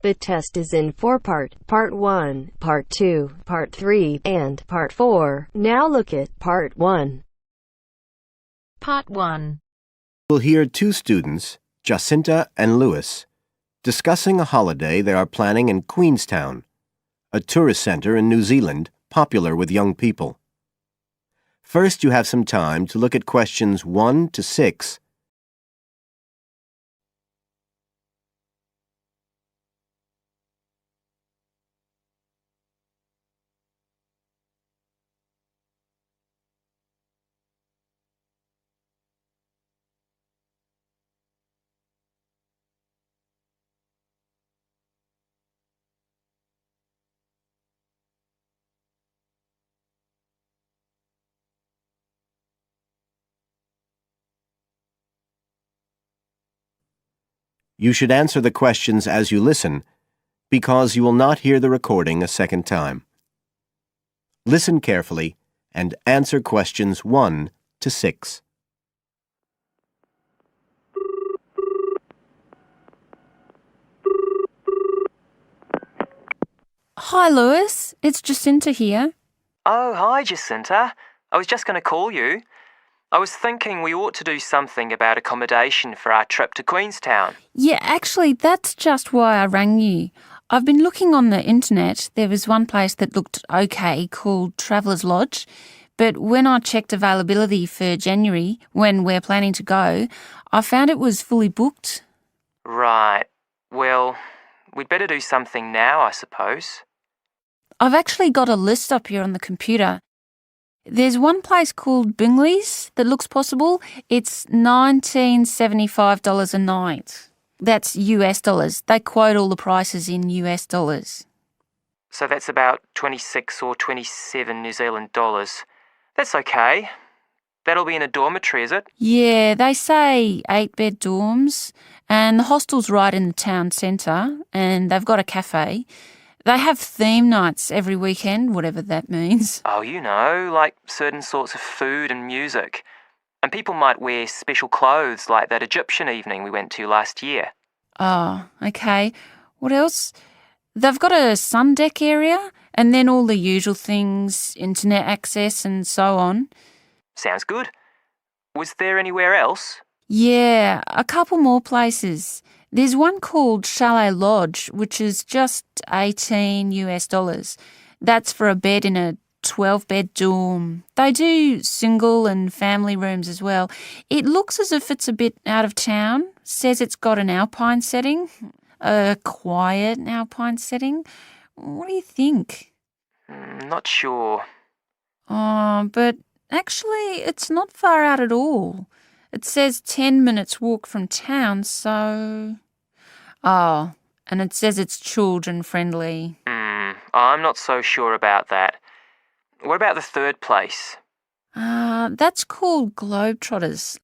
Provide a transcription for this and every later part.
The test is in 4 parts: Part 1, Part 2, Part 3, and Part 4. Now look at Part 1. Part 1. We'll hear two students, Jacinta and Lewis, discussing a holiday they are planning in Queenstown, a tourist center in New Zealand popular with young people. First, you have some time to look at questions 1 to 6. You should answer the questions as you listen, because you will not hear the recording a second time. Listen carefully and answer questions 1 to 6. Hi, Lewis. It's Jacinta here. Oh, hi, Jacinta. I was just going to call you. I was thinking we ought to do something about accommodation for our trip to Queenstown. Yeah, actually, that's just why I rang you. I've been looking on the internet. There was one place that looked okay called Traveller's Lodge, but when I checked availability for January, when we're planning to go, I found it was fully booked. Right. Well, we'd better do something now, I suppose. I've actually got a list up here on the computer. There's one place called Bingley's that looks possible. It's $1975 a night. That's US dollars. They quote all the prices in US dollars. So that's about 26 or 27 New Zealand dollars. That's okay. That'll be in a dormitory, is it? Yeah, they say 8-bed dorms, and the hostel's right in the town centre, and they've got a cafe. They have theme nights every weekend, whatever that means. Oh, you know, like certain sorts of food and music. And people might wear special clothes like that Egyptian evening we went to last year. Oh, okay. What else? They've got a sun deck area, and then all the usual things, internet access and so on. Sounds good. Was there anywhere else? Yeah, a couple more places. There's one called Chalet Lodge, which is just 18 US dollars. That's for a bed in a 12-bed dorm. They do single and family rooms as well. It looks as if it's a bit out of town. Says it's got an alpine setting, a quiet alpine setting. What do you think? Not sure. Oh, but actually it's not far out at all. It says 10 minutes walk from town, so... Oh, and it says it's children friendly. I'm not so sure about that. What about the third place? That's called Globetrotters.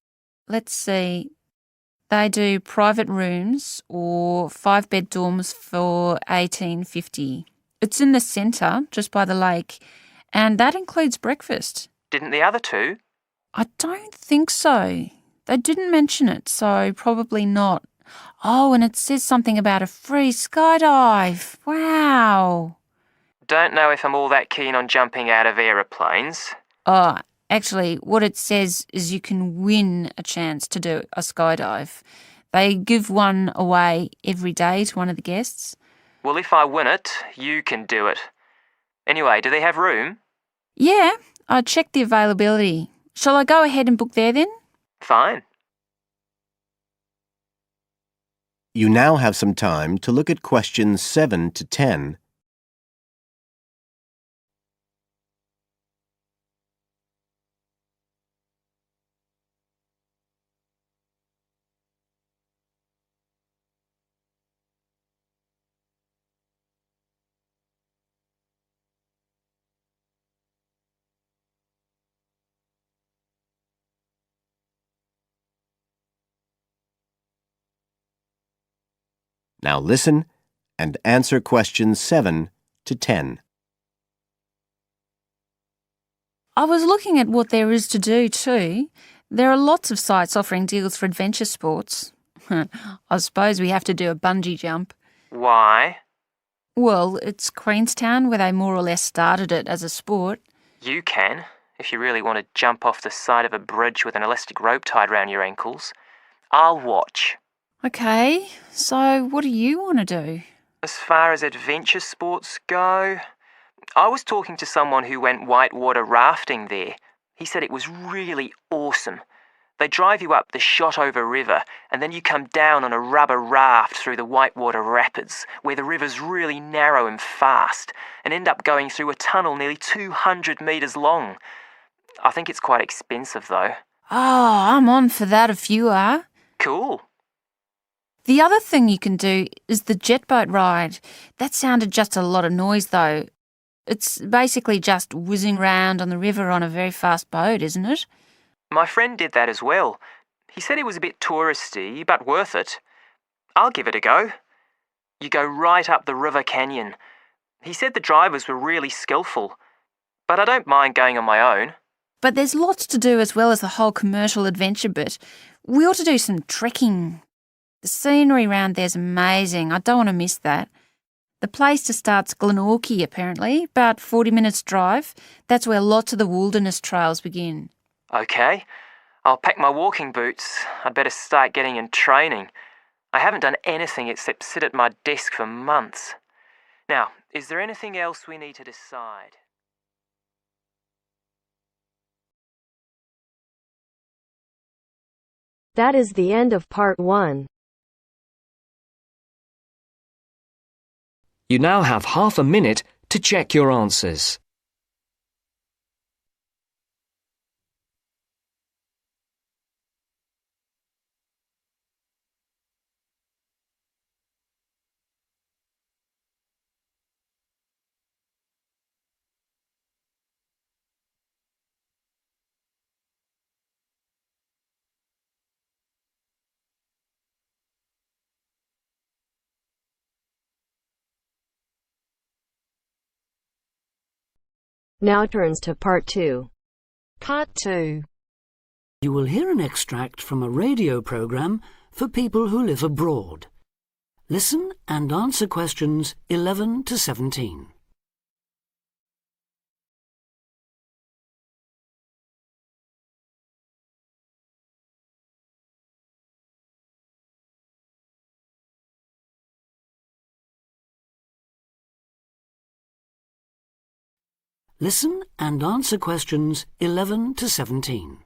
Let's see. They do private rooms or 5-bed dorms for $18.50. It's in the centre, just by the lake, and that includes breakfast. Didn't the other two? I don't think so. They didn't mention it, so probably not. Oh, and it says something about a free skydive. Wow. Don't know if I'm all that keen on jumping out of aeroplanes. Oh, actually, what it says is you can win a chance to do a skydive. They give one away every day to one of the guests. Well, if I win it, you can do it. Anyway, do they have room? Yeah, I checked the availability. Shall I go ahead and book there then? Fine. You now have some time to look at questions 7 to 10. Now listen and answer questions 7 to 10. I was looking at what there is to do too. There are lots of sites offering deals for adventure sports. I suppose we have to do a bungee jump. Why? Well, it's Queenstown where they more or less started it as a sport. You can, if you really want to jump off the side of a bridge with an elastic rope tied round your ankles. I'll watch. Okay, so what do you want to do? As far as adventure sports go, I was talking to someone who went whitewater rafting there. He said it was really awesome. They drive you up the Shotover River and then you come down on a rubber raft through the whitewater rapids where the river's really narrow and fast and end up going through a tunnel nearly 200 metres long. I think it's quite expensive though. Oh, I'm on for that if you are. Cool. The other thing you can do is the jet boat ride. That sounded just a lot of noise though. It's basically just whizzing round on the river on a very fast boat, isn't it? My friend did that as well. He said it was a bit touristy, but worth it. I'll give it a go. You go right up the river canyon. He said the drivers were really skillful, but I don't mind going on my own. But there's lots to do as well as the whole commercial adventure bit. We ought to do some trekking. The scenery around there's amazing. I don't want to miss that. The place to start's Glenorchy, apparently, about 40 minutes drive. That's where lots of the wilderness trails begin. Okay, I'll pack my walking boots. I'd better start getting in training. I haven't done anything except sit at my desk for months. Now, is there anything else we need to decide? That is the end of part 1. You now have half a minute to check your answers. Now turns to part 2. Part 2. You will hear an extract from a radio program for people who live abroad. Listen and answer questions 11 to 17. Listen and answer questions 11 to 17.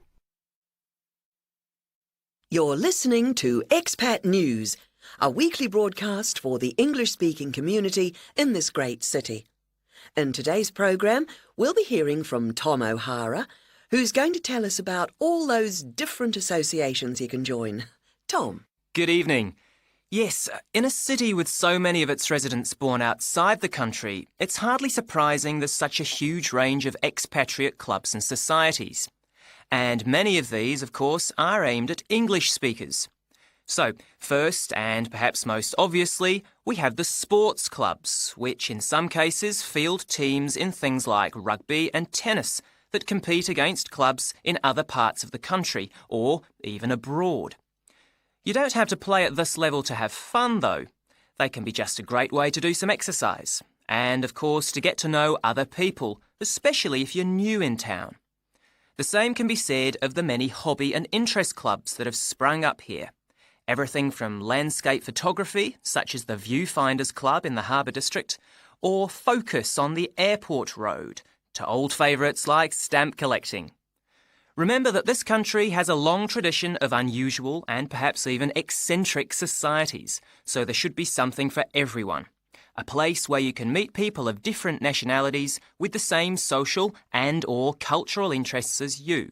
You're listening to Expat News, a weekly broadcast for the English-speaking community in this great city. In today's programme, we'll be hearing from Tom O'Hara, who's going to tell us about all those different associations you can join. Tom. Good evening. Yes, in a city with so many of its residents born outside the country, it's hardly surprising there's such a huge range of expatriate clubs and societies. And many of these, of course, are aimed at English speakers. So, first and perhaps most obviously, we have the sports clubs, which in some cases field teams in things like rugby and tennis that compete against clubs in other parts of the country or even abroad. You don't have to play at this level to have fun, though. They can be just a great way to do some exercise and, of course, to get to know other people, especially if you're new in town. The same can be said of the many hobby and interest clubs that have sprung up here. Everything from landscape photography, such as the Viewfinders Club in the Harbour District, or Focus on the Airport Road, to old favourites like stamp collecting. Remember that this country has a long tradition of unusual and perhaps even eccentric societies, so there should be something for everyone. A place where you can meet people of different nationalities with the same social and/or cultural interests as you.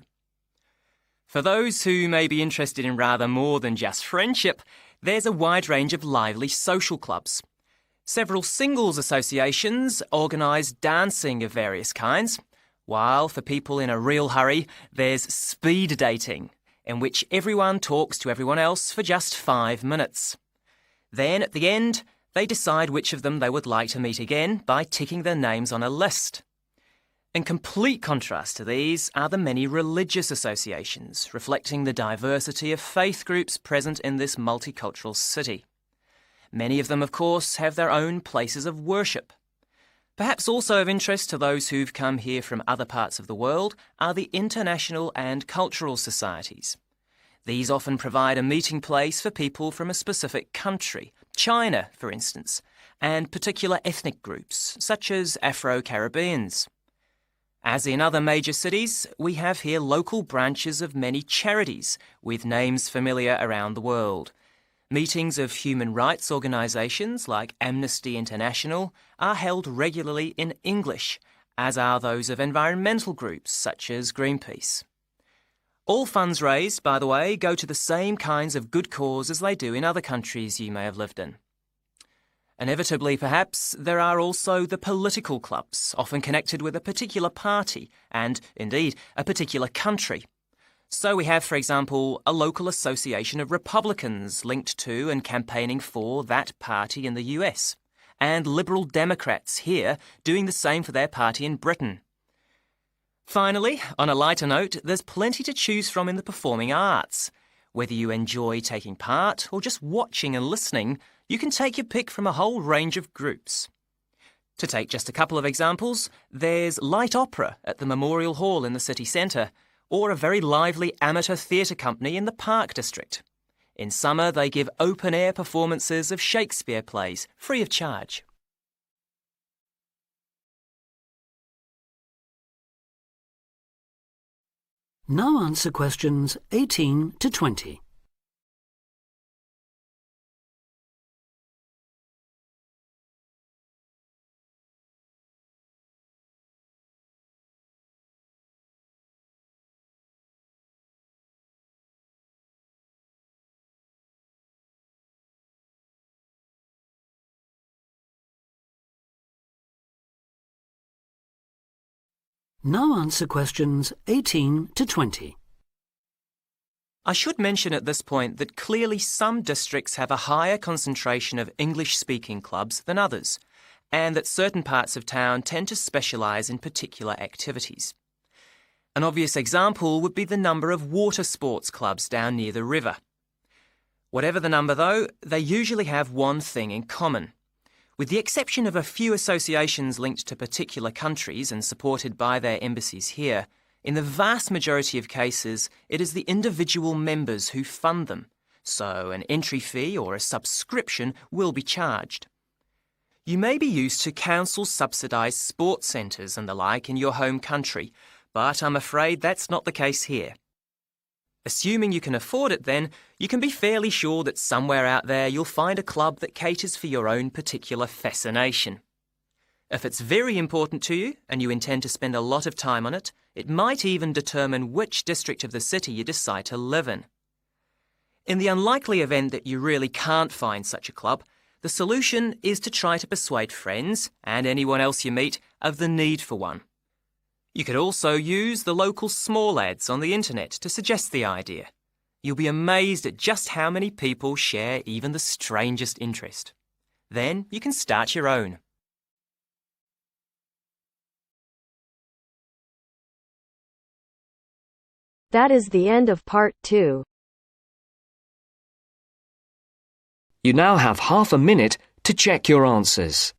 For those who may be interested in rather more than just friendship, there's a wide range of lively social clubs. Several singles associations organise dancing of various kinds, while for people in a real hurry, there's speed dating, in which everyone talks to everyone else for just 5 minutes. Then, at the end, they decide which of them they would like to meet again by ticking their names on a list. In complete contrast to these are the many religious associations, reflecting the diversity of faith groups present in this multicultural city. Many of them, of course, have their own places of worship. Perhaps also of interest to those who've come here from other parts of the world are the international and cultural societies. These often provide a meeting place for people from a specific country, China, for instance, and particular ethnic groups, such as Afro-Caribbeans. As in other major cities, we have here local branches of many charities with names familiar around the world. Meetings of human rights organisations like Amnesty International are held regularly in English, as are those of environmental groups such as Greenpeace. All funds raised, by the way, go to the same kinds of good cause as they do in other countries you may have lived in. Inevitably, perhaps, there are also the political clubs, often connected with a particular party and, indeed, a particular country. So we have, for example, a local association of Republicans linked to and campaigning for that party in the US, and Liberal Democrats here doing the same for their party in Britain. Finally, on a lighter note, there's plenty to choose from in the performing arts. Whether you enjoy taking part or just watching and listening, you can take your pick from a whole range of groups. To take just a couple of examples, there's light opera at the Memorial Hall in the city centre, or a very lively amateur theatre company in the Park District. In summer, they give open-air performances of Shakespeare plays, free of charge. Now answer questions 18 to 20. Now answer questions 18 to 20. I should mention at this point that clearly some districts have a higher concentration of English-speaking clubs than others, and that certain parts of town tend to specialise in particular activities. An obvious example would be the number of water sports clubs down near the river. Whatever the number, though, they usually have one thing in common. With the exception of a few associations linked to particular countries and supported by their embassies here, in the vast majority of cases, it is the individual members who fund them, so an entry fee or a subscription will be charged. You may be used to council-subsidised sports centres and the like in your home country, but I'm afraid that's not the case here. Assuming you can afford it then, you can be fairly sure that somewhere out there you'll find a club that caters for your own particular fascination. If it's very important to you and you intend to spend a lot of time on it, it might even determine which district of the city you decide to live in. In the unlikely event that you really can't find such a club, the solution is to try to persuade friends and anyone else you meet of the need for one. You could also use the local small ads on the internet to suggest the idea. You'll be amazed at just how many people share even the strangest interest. Then you can start your own. That is the end of part 2. You now have half a minute to check your answers.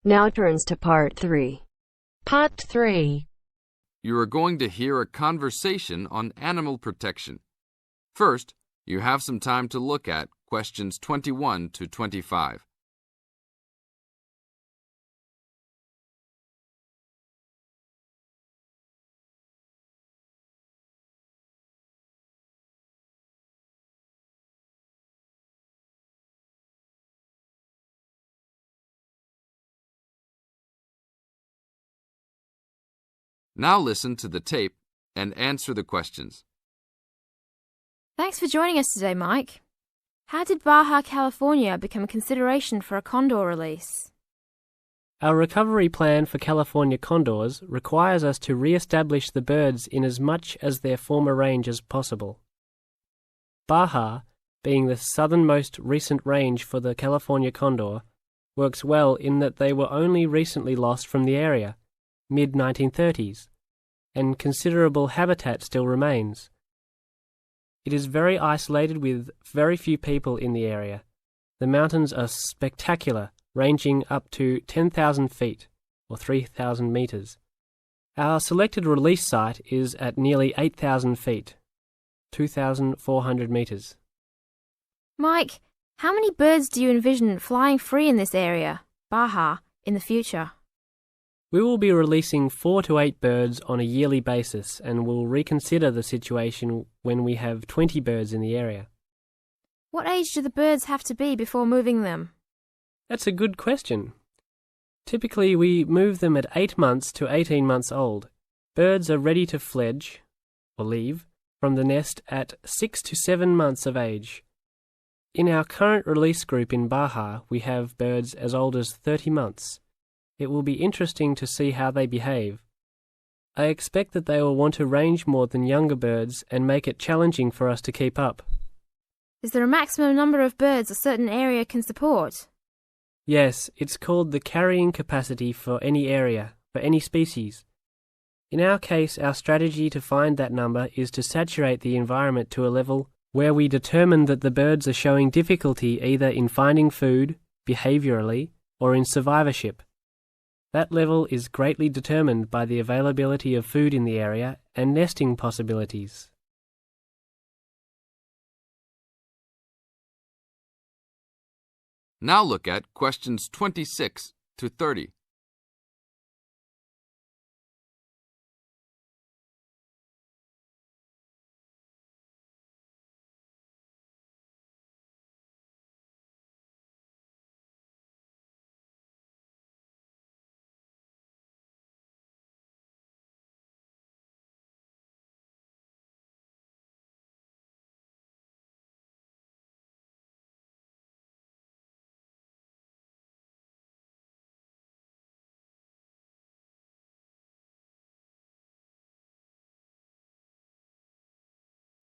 Now turns to part 3. Part 3. You are going to hear a conversation on animal protection. First, you have some time to look at questions 21 to 25. Now listen to the tape and answer the questions. Thanks for joining us today, Mike. How did Baja California become a consideration for a condor release? Our recovery plan for California condors requires us to re-establish the birds in as much as their former range as possible. Baja, being the southernmost recent range for the California condor, works well in that they were only recently lost from the area, mid-1930s, and considerable habitat still remains. It is very isolated with very few people in the area. The mountains are spectacular, ranging up to 10,000 feet, or 3,000 meters. Our selected release site is at nearly 8,000 feet, 2,400 meters. Mike, how many birds do you envision flying free in this area, Baja, in the future? We will be releasing 4 to 8 birds on a yearly basis and will reconsider the situation when we have 20 birds in the area. What age do the birds have to be before moving them? That's a good question. Typically, we move them at 8 months to 18 months old. Birds are ready to fledge, or leave, from the nest at 6 to 7 months of age. In our current release group in Baja, we have birds as old as 30 months. It will be interesting to see how they behave. I expect that they will want to range more than younger birds and make it challenging for us to keep up. Is there a maximum number of birds a certain area can support? Yes, it's called the carrying capacity for any area, for any species. In our case, our strategy to find that number is to saturate the environment to a level where we determine that the birds are showing difficulty either in finding food, behaviorally, or in survivorship. That level is greatly determined by the availability of food in the area and nesting possibilities. Now look at questions 26 to 30.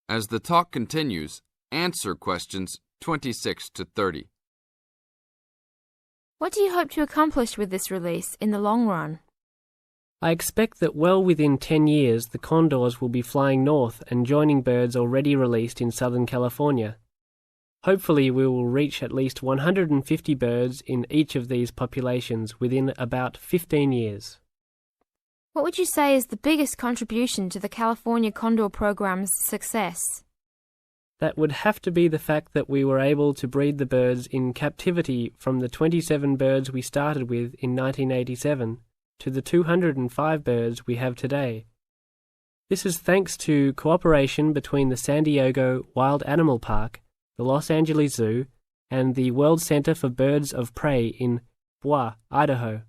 As the talk continues, answer questions 26 to 30. What do you hope to accomplish with this release in the long run? I expect that well within 10 years the condors will be flying north and joining birds already released in Southern California. Hopefully we will reach at least 150 birds in each of these populations within about 15 years. What would you say is the biggest contribution to the California Condor program's success? That would have to be the fact that we were able to breed the birds in captivity from the 27 birds we started with in 1987 to the 205 birds we have today. This is thanks to cooperation between the San Diego Wild Animal Park, the Los Angeles Zoo, and the World Center for Birds of Prey in Boise, Idaho.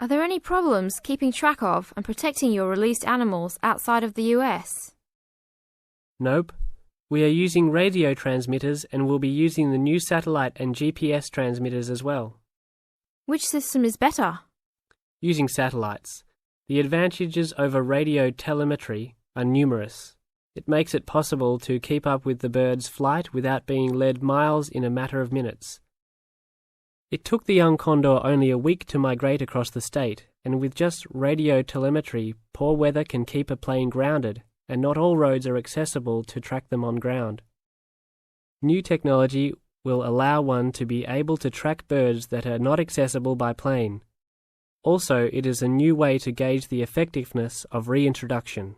Are there any problems keeping track of and protecting your released animals outside of the US? Nope. We are using radio transmitters and will be using the new satellite and GPS transmitters as well. Which system is better? Using satellites. The advantages over radio telemetry are numerous. It makes it possible to keep up with the bird's flight without being led miles in a matter of minutes. It took the young condor only a week to migrate across the state, and with just radio telemetry, poor weather can keep a plane grounded, and not all roads are accessible to track them on ground. New technology will allow one to be able to track birds that are not accessible by plane. Also, it is a new way to gauge the effectiveness of reintroduction.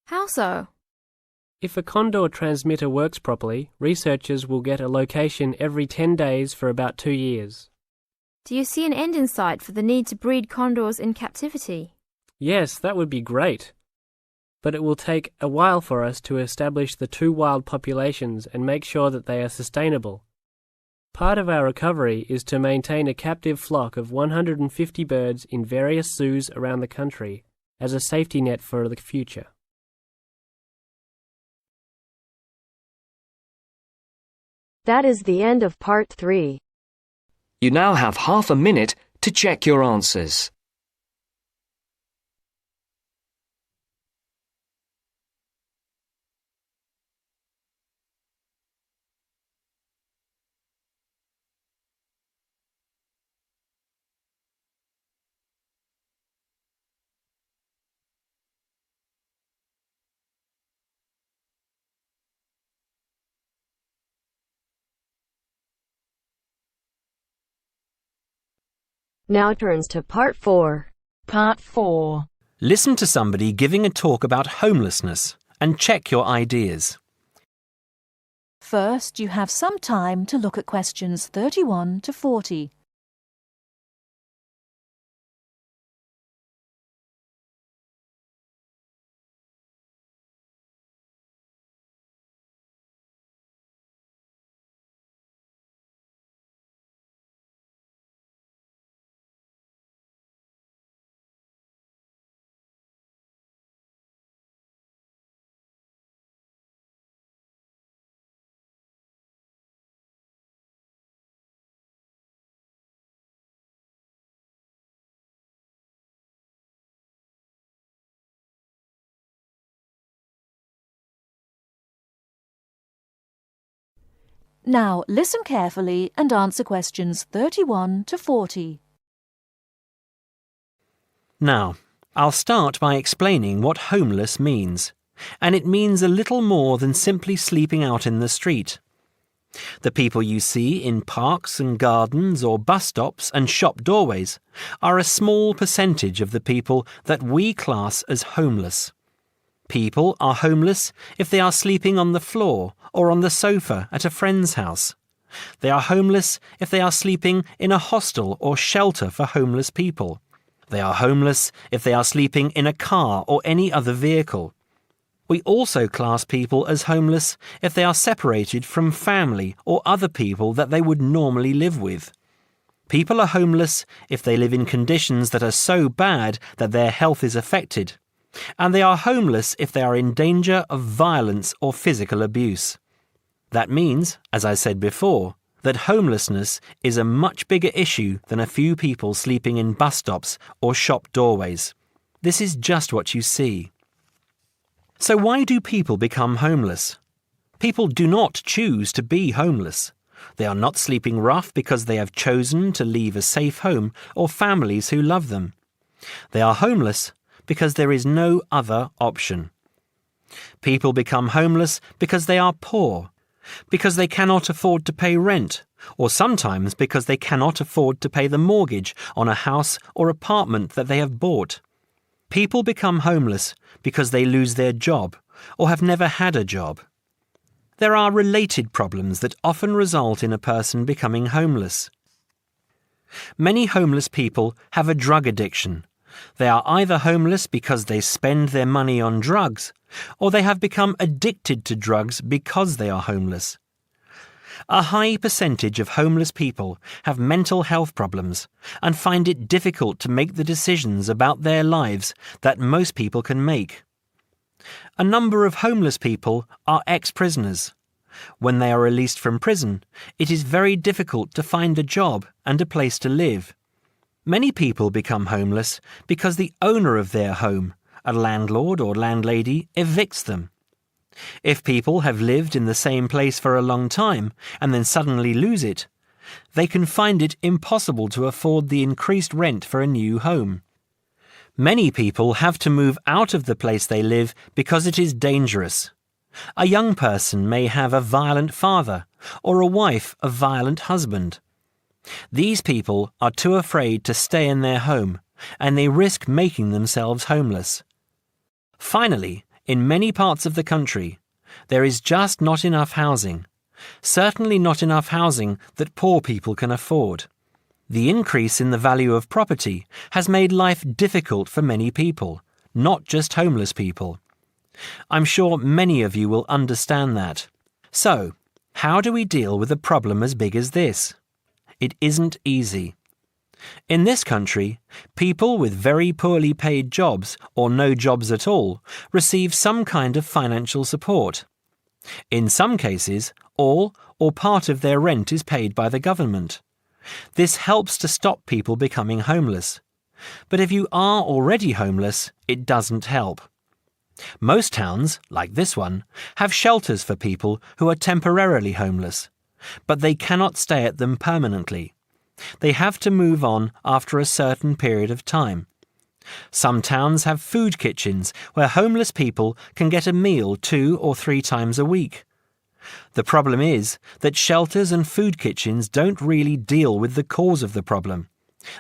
How so? If a condor transmitter works properly, researchers will get a location every 10 days for about 2 years. Do you see an end in sight for the need to breed condors in captivity? Yes, that would be great. But it will take a while for us to establish the 2 wild populations and make sure that they are sustainable. Part of our recovery is to maintain a captive flock of 150 birds in various zoos around the country as a safety net for the future. That is the end of part 3. You now have half a minute to check your answers. Now turns to part 4. Part 4. Listen to somebody giving a talk about homelessness and check your ideas. First, you have some time to look at questions 31 to 40. Now, listen carefully and answer questions 31 to 40. Now, I'll start by explaining what homeless means, and it means a little more than simply sleeping out in the street. The people you see in parks and gardens or bus stops and shop doorways are a small percentage of the people that we class as homeless. People are homeless if they are sleeping on the floor or on the sofa at a friend's house. They are homeless if they are sleeping in a hostel or shelter for homeless people. They are homeless if they are sleeping in a car or any other vehicle. We also class people as homeless if they are separated from family or other people that they would normally live with. People are homeless if they live in conditions that are so bad that their health is affected. And they are homeless if they are in danger of violence or physical abuse. That means, as I said before, that homelessness is a much bigger issue than a few people sleeping in bus stops or shop doorways. This is just what you see. So why do people become homeless? People do not choose to be homeless. They are not sleeping rough because they have chosen to leave a safe home or families who love them. They are homeless because there is no other option. People become homeless because they are poor, because they cannot afford to pay rent, or sometimes because they cannot afford to pay the mortgage on a house or apartment that they have bought. People become homeless because they lose their job or have never had a job. There are related problems that often result in a person becoming homeless. Many homeless people have a drug addiction. They are either homeless because they spend their money on drugs, or they have become addicted to drugs because they are homeless. A high percentage of homeless people have mental health problems and find it difficult to make the decisions about their lives that most people can make. A number of homeless people are ex-prisoners. When they are released from prison, it is very difficult to find a job and a place to live. Many people become homeless because the owner of their home, a landlord or landlady, evicts them. If people have lived in the same place for a long time and then suddenly lose it, they can find it impossible to afford the increased rent for a new home. Many people have to move out of the place they live because it is dangerous. A young person may have a violent father or a wife a violent husband. These people are too afraid to stay in their home, and they risk making themselves homeless. Finally, in many parts of the country, there is just not enough housing, certainly not enough housing that poor people can afford. The increase in the value of property has made life difficult for many people, not just homeless people. I'm sure many of you will understand that. So, how do we deal with a problem as big as this? It isn't easy. In this country, people with very poorly paid jobs or no jobs at all receive some kind of financial support. In some cases, all or part of their rent is paid by the government. This helps to stop people becoming homeless. But if you are already homeless, it doesn't help. Most towns, like this one, have shelters for people who are temporarily homeless, but they cannot stay at them permanently. They have to move on after a certain period of time. Some towns have food kitchens where homeless people can get a meal 2 or 3 times a week. The problem is that shelters and food kitchens don't really deal with the cause of the problem.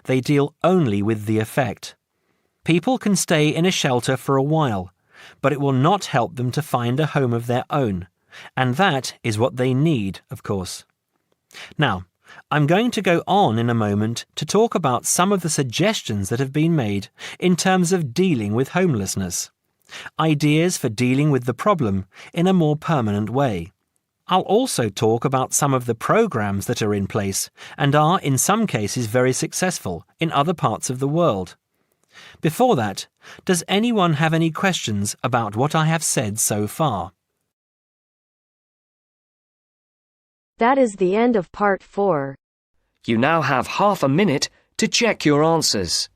They deal only with the effect. People can stay in a shelter for a while, but it will not help them to find a home of their own, and that is what they need, of course. Now, I'm going to go on in a moment to talk about some of the suggestions that have been made in terms of dealing with homelessness. Ideas for dealing with the problem in a more permanent way. I'll also talk about some of the programs that are in place and are in some cases very successful in other parts of the world. Before that, does anyone have any questions about what I have said so far? That is the end of part 4. You now have half a minute to check your answers.